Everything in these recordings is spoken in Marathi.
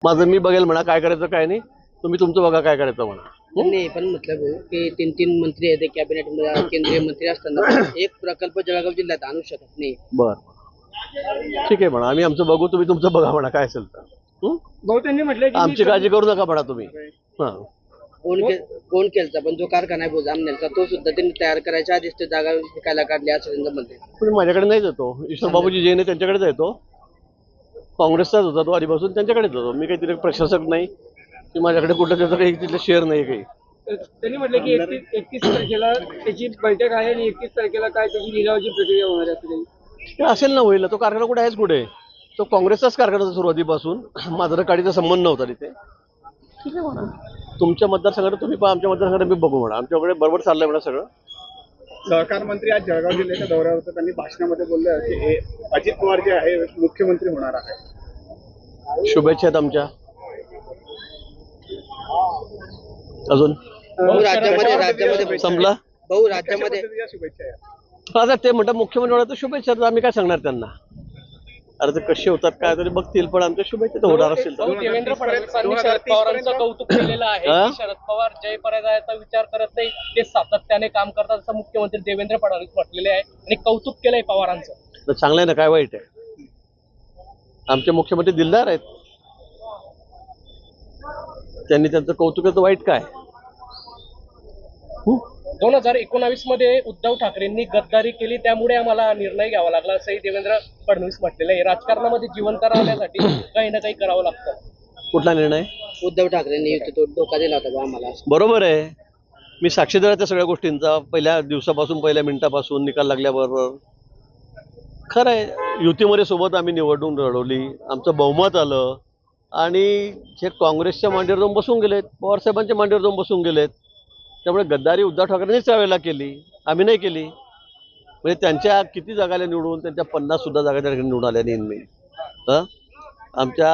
माझं मी बघेल म्हणा, काय करायचं काय नाही, तुम्ही तुमचं बघा काय करायचं म्हणा. नाही पण मतलब की तीन मंत्री आहेत कॅबिनेट मध्ये केंद्रीय मंत्री असताना एक प्रकल्प जळगाव जिल्ह्यात आणू शकत नाही. बर ठीक आहे म्हणा, आम्ही आमचं बघू, तुम्ही तुमचं बघा म्हणा काय असेल तर. भाऊ त्यांनी म्हटलं की आमची काळजी करू नका म्हणा तुम्ही. हा कोण केलता पण जो कारखाना आहे जामनेरचा तो सुद्धा त्यांनी तयार करायच्या आधीच ते जागा विकायला काढली असं त्यांचं म्हणते. पण माझ्याकडे नाहीच येतो, ईश्वर बाबूजी जैन आहे त्यांच्याकडेच येतो, काँग्रेसचाच होता तो आधीपासून, त्यांच्याकडेच होतो. मी काही तिथे प्रशासक नाही की माझ्याकडे कुठं त्याचं काही तिथलं शेअर नाही काही. त्यांनी म्हटलं की 31 तारखेला त्याची बैठक आहे आणि 31 तारखेला काय त्याची लिलावाची प्रक्रिया होणार आहे. ते असेल ना, होईल. तो कारखाना कुठे आहेच कुठे, तो काँग्रेसचाच कारखाना होता सुरुवातीपासून, माझा काडीचा संबंध नव्हता तिथे. ठीक आहे म्हणा, तुमच्या मतदारसंघात तुम्ही पहा, आमच्या मतदारसंघात मी बघू म्हणा, आमच्याकडे बरोबर चाललंय म्हणा सगळं. सहकार मंत्री आज जळगाव जिल्ह्याच्या दौऱ्यावर होते. त्यांनी भाषणामध्ये बोललं की अजित पवार जे आहे मुख्यमंत्री होणार आहे. शुभेच्छा आहेत आमच्या. अजून राज्यामध्ये संपला भाऊ राज्यामध्ये शुभेच्छा आहे. आता ते म्हणतात मुख्यमंत्री होणार तर शुभेच्छा, तर आम्ही काय सांगणार त्यांना. अरे ते कसे होतात काय तरी बघतील, पण आमच्या शुभेच्छा तर होणार असेल तर. देवेंद्र फडणवीसांनी शरद पवारांचं कौतुक केलेलं आहे की शरद पवार जय पराजयाचा विचार करत नाही, ते सातत्याने काम करतात असं मुख्यमंत्री देवेंद्र फडणवीस म्हटलेले आहे आणि कौतुक केलंय पवारांचं. तर चांगलं आहे ना, काय वाईट आहे. आमचे मुख्यमंत्री दिलदार आहेत, त्यांनी त्यांचं कौतुकाचं वाईट काय. 2019 मध्ये उद्धव ठाकरेंनी गद्दारी केली त्यामुळे आम्हाला निर्णय घ्यावा लागला असंही देवेंद्र फडणवीस म्हटलेलं आहे. राजकारणामध्ये जिवंत राहण्यासाठी काही ना काही करावं लागतं. कुठला निर्णय? उद्धव ठाकरेंनी तो धोका दिला होता आम्हाला. बरोबर आहे, मी साक्षीदार आहे त्या सगळ्या गोष्टींचा, पहिल्या दिवसापासून, पहिल्या मिनिटापासून, निकाल लागल्याबरोबर. खरं आहे, युतीमध्ये सोबत आम्ही निवडणूक लढवली, आमचं बहुमत आलं आणि हे काँग्रेसच्या मांडीवर जाऊन बसून गेलेत, पवारसाहेबांच्या मांडीवर जाऊन बसून गेलेत. त्यामुळे गद्दारी उद्धव ठाकरेंनीच त्यावेळेला केली, आम्ही नाही केली. म्हणजे त्यांच्या किती जागाला निवडून, त्यांच्या 50 सुद्धा जागा त्या ठिकाणी निवडून आल्या नाही. आमच्या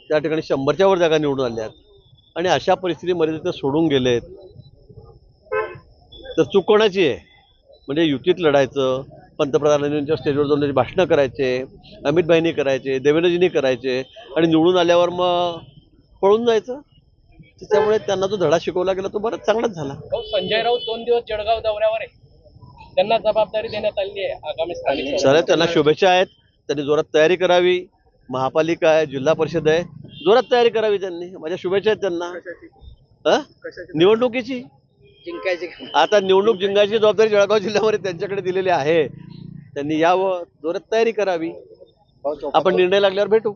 त्या ठिकाणी 100च्या वर जागा निवडून आल्यात आणि अशा परिस्थितीमध्ये ते सोडून गेलेत तर चूक कोणाची आहे? म्हणजे युतीत लढायचं, पंतप्रधानांच्या स्टेजवर जाऊन त्याची भाषणं करायचे, अमित भाईंनी करायचे, देवेंद्रजींनी करायचे आणि निवडून आल्यावर मग पळून जायचं. त्यामुळे त्यांना जो धडा शिकवला गेला तो बराच चांगलाच झाला. संजय राऊत 2 दिवस जळगाव दौऱ्यावर आहे, त्यांना जबाबदारी देण्यात आली आहे आगामी स्थानिक. सर त्यांना शुभेच्छा आहेत, त्यांनी जोरात तयारी करावी. महापालिका आहे, जिल्हा परिषद आहे, जोरात तयारी करावी त्यांनी. माझ्या शुभेच्छा आहेत त्यांना. निवडणुकीची जिंकायचे आता निवडणूक जिंकायची जबाबदारी जळगाव जिल्ह्यामध्ये त्यांच्याकडे दिलेली आहे. त्यांनी यावं, जोरात तयारी करावी. आपण निर्णय लागल्यावर भेटू.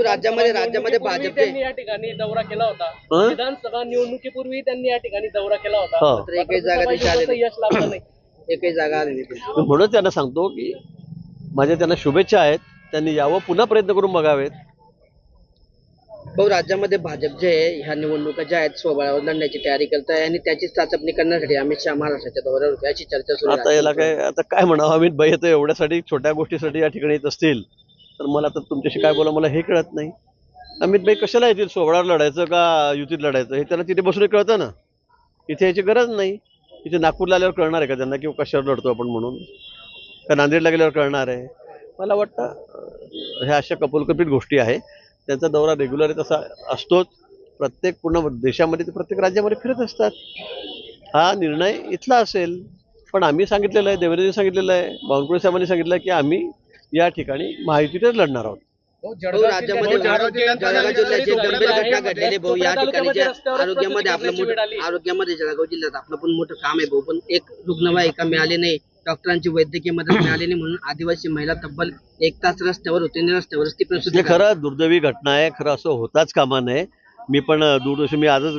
राज्यामध्ये भाजप त्यांनी या ठिकाणी दौरा केला होता, विधानसभा निवडणुकीपूर्वी त्यांनी या ठिकाणी दौरा केला होता, एकही जागा यश लाभलं नाही, एकही जागा आली नाही. म्हणून त्यांना सांगतो की माझ्या त्यांना शुभेच्छा आहेत, त्यांनी यावं, पुन्हा प्रयत्न करून बघावेत. भाऊ राज्यामध्ये भाजप जे आहे ह्या निवडणुका ज्या आहेत स्वबळावर लढण्याची तयारी करत आहे आणि त्याची चाचपणी करण्यासाठी अमित शहा महाराष्ट्राच्या दौऱ्यावर होते अशी चर्चा सुरू आहे. आता याला काय, आता काय म्हणावं, अमित भाई तर एवढ्यासाठी छोट्या गोष्टीसाठी या ठिकाणी येत असतील तर मला तर तुमच्याशी काय बोला मला हे कळत नाही. अमित भाई कशाला येतील, सोहळ्यावर लढायचं का युतीत लढायचं हे त्यांना तिथे बसून कळतं ना. इथे याची गरज नाही. इथे नागपूरला आल्यावर कळणार आहे का त्यांना की कशावर लढतो आपण म्हणून, का नांदेडला गेल्यावर कळणार आहे? मला वाटतं ह्या अशा कपोलकल्पित गोष्टी आहे. त्यांचा दौरा रेग्युलर तसा असतोच, प्रत्येक पूर्ण देशामध्ये ते प्रत्येक राज्यामध्ये फिरत असतात. हा निर्णय इथला असेल, पण आम्ही सांगितलेलं आहे, देवेंद्रजी सांगितलेलं आहे, बावनकुळे साहेबांनी सांगितलं आहे की आम्ही या ठिकाणी महायुतीतच लढणार आहोत. राज्यामध्ये जळगाव जिल्ह्याची गंभीर घटना घडलेली भाऊ या ठिकाणी आरोग्यामध्ये जळगाव जिल्ह्यात आपलं पण मोठं काम आहे भाऊ, पण एक रुग्णवाहिका मिळाली नाही, डॉक्टरांची वैद्यकीय मदत मिळाली नाही म्हणून आदिवासी महिला तब्बल 1 तास रस्त्यावर होते आणि रस्त्यावरच ती प्रसूती. खरं दुर्दैवी घटना आहे, खरं असं होताच कामा नये. मी पण दूरदर्शन, मी आजच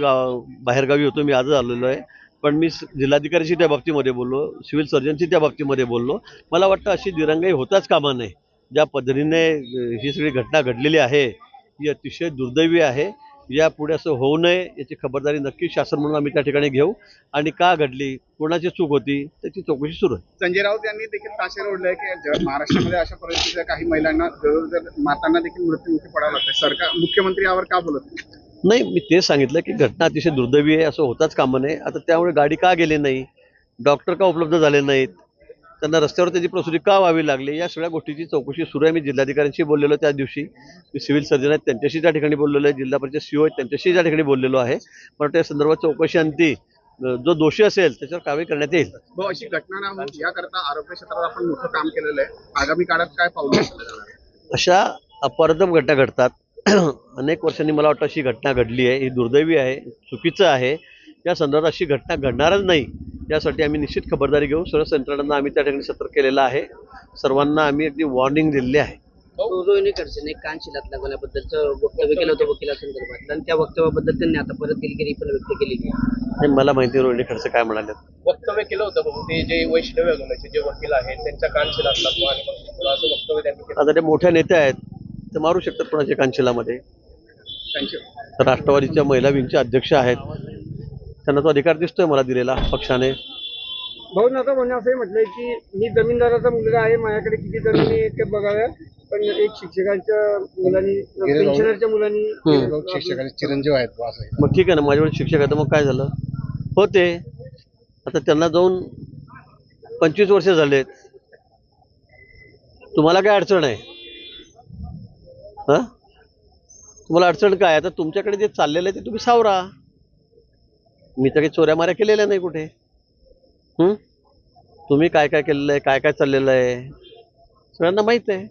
बाहेरगावी होतो, मी आजच आलेलो आहे, पण मी जिल्हाधिकाऱ्यांशी त्या बाबतीमध्ये बोललो, सिव्हिल सर्जनशी त्या बाबतीमध्ये बोललो. मला वाटतं अशी दिरंगाई होताच कामा नये. ज्या पद्धतीने ही सगळी घटना घडलेली आहे ही अतिशय दुर्दैवी आहे. यापुढे असं होऊ नये याची खबरदारी नक्की शासन म्हणून आम्ही त्या ठिकाणी घेऊ. आणि का घडली, कोणाची चूक होती, त्याची चौकशी सुरू आहे. संजय राऊत यांनी देखील ताशेर ओढलंय की महाराष्ट्रामध्ये अशा परिस्थितीत काही महिलांना मातांना देखील मृत्युमुखी पडावं लागतं, सरकार मुख्यमंत्री यावर का बोलत नाही? मी तेच सांगितलं की घटना अतिशय दुर्दैवी आहे, असं होताच कामा नये. आता त्यामुळे गाडी का गेली नाही, डॉक्टर का उपलब्ध झाले नाहीत, त्यांना रस्त्यावर त्याची प्रसूती का व्हावी लागली, या सगळ्या गोष्टीची चौकशी सुरू आहे. मी जिल्हाधिकाऱ्यांशी बोललेलो त्या दिवशी, मी सिव्हिल सर्जन आहेत त्यांच्याशी त्या ठिकाणी बोललेलो आहे, जिल्हा परिषद सीओ आहेत त्यांच्याशी त्या ठिकाणी बोललेलो आहे. पण त्या संदर्भात चौकशी अंती जो दोषी असेल त्याच्यावर कारवाई करण्यात येईल. भाऊ, अशी घटना ना होऊ याकरता आरोग्य क्षेत्रात आपण मोठं काम केलेलं आहे. आगामी काळात काय पाऊल उचललं जाणार आहे? अशा अपवादात्मक घटना घडतात. अनेक वर्षांनी मला वाटतं अशी घटना घडली आहे, ही दुर्दैवी आहे, चुकीचं आहे. या संदर्भात अशी घटना घडणारच नाही यासाठी आम्ही निश्चित खबरदारी घेऊ. सर्व यंत्रणांना आम्ही त्या ठिकाणी सतर्क केलेलं आहे. सर्वांना आम्ही अगदी वॉर्निंग दिलेली आहे. रोहिणी खडसेने कानशिलात लागवण्याबद्दलचं वक्तव्य केलं होतं वकिलासंदर्भात, आणि त्या वक्तव्याबद्दल त्यांनी आता परत दिलगिरी पण व्यक्त केलेली आहे. आणि मला माहिती आहे रोहिणी खडसे काय म्हणाले. वक्तव्य केलं होतं भाऊ, ते जे वैष्णव अगमनाचे जे वकील आहेत त्यांच्या कानशिलात लागतो आणि मग असं वक्तव्य त्यांनी केलं. आता ते मोठ्या नेत्या आहेत, ते मारू शकतात कोणाच्या कानशिलामध्ये. राष्ट्रवादीच्या महिला विंगचे अध्यक्ष आहेत, त्यांना तो अधिकार दिसतोय मला दिलेला पक्षाने. भाऊ आता म्हणजे असंही म्हटलंय की मी जमीनदाराचा मुलगा आहे, माझ्याकडे किती जमिनी आहेत ते बघाव्या, पण एक शिक्षकांच्या मुलांनी पेन्शनरच्या मुलांनी शिक्षकाचे चिरंजीव आहेत असं. मग ठीक आहे ना, माझ्याकडे शिक्षक आहे तर मग काय झालं होते. आता त्यांना जाऊन 25 वर्ष झालेत. तुम्हाला काय अडचण आहे? हा, तुम्हाला अडचण काय? आता तुमच्याकडे जे चाललेलं आहे ते तुम्ही सावरा. मी तर काही चोऱ्या माऱ्या केलेल्या नाही कुठे. तुम्ही काय काय केलेलं आहे, काय काय चाललेलं आहे सगळ्यांना माहित आहे.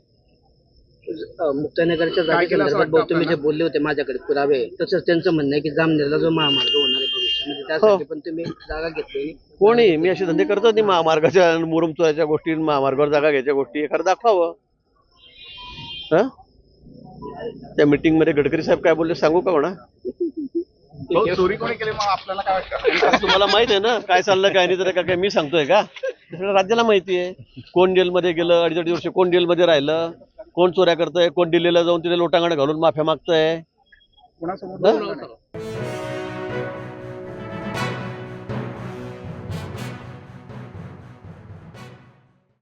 मुक्ताईनगरच्या जागेसंदर्भात भाऊ तुम्ही जे बोलले होते माझ्याकडे पुरावे, तसंच त्यांचं म्हणणं आहे की जामनेरला जो महामार्ग होणार आहे भविष्यामध्ये त्यासाठी पण तुम्ही जागा घेतली. कोणी मी असे धंदे करतो नाही. महामार्गाच्या मुरुम चोऱ्याच्या गोष्टी, महामार्गावर जागा घ्यायच्या गोष्टी एखादं दाखवावं. हा, त्या मीटिंग मध्ये गडकरी साहेब काय बोलले सांगू का म्हणा? चोरी कोणी केली मग आपल्याला काय वाटतं? तुम्हाला माहित आहे ना काय चाललं काय नाही, तर काय मी सांगतोय का? सगळ्या राज्याला माहिती आहे. कोण जेलमध्ये गेलं, 2.5 वर्ष कोण जेलमध्ये राहिलं, कोण चोऱ्या करतंय, कोण दिल्लीला जाऊन तिथे लोटांगण घालून माफिया मागतंय. कोणासोबत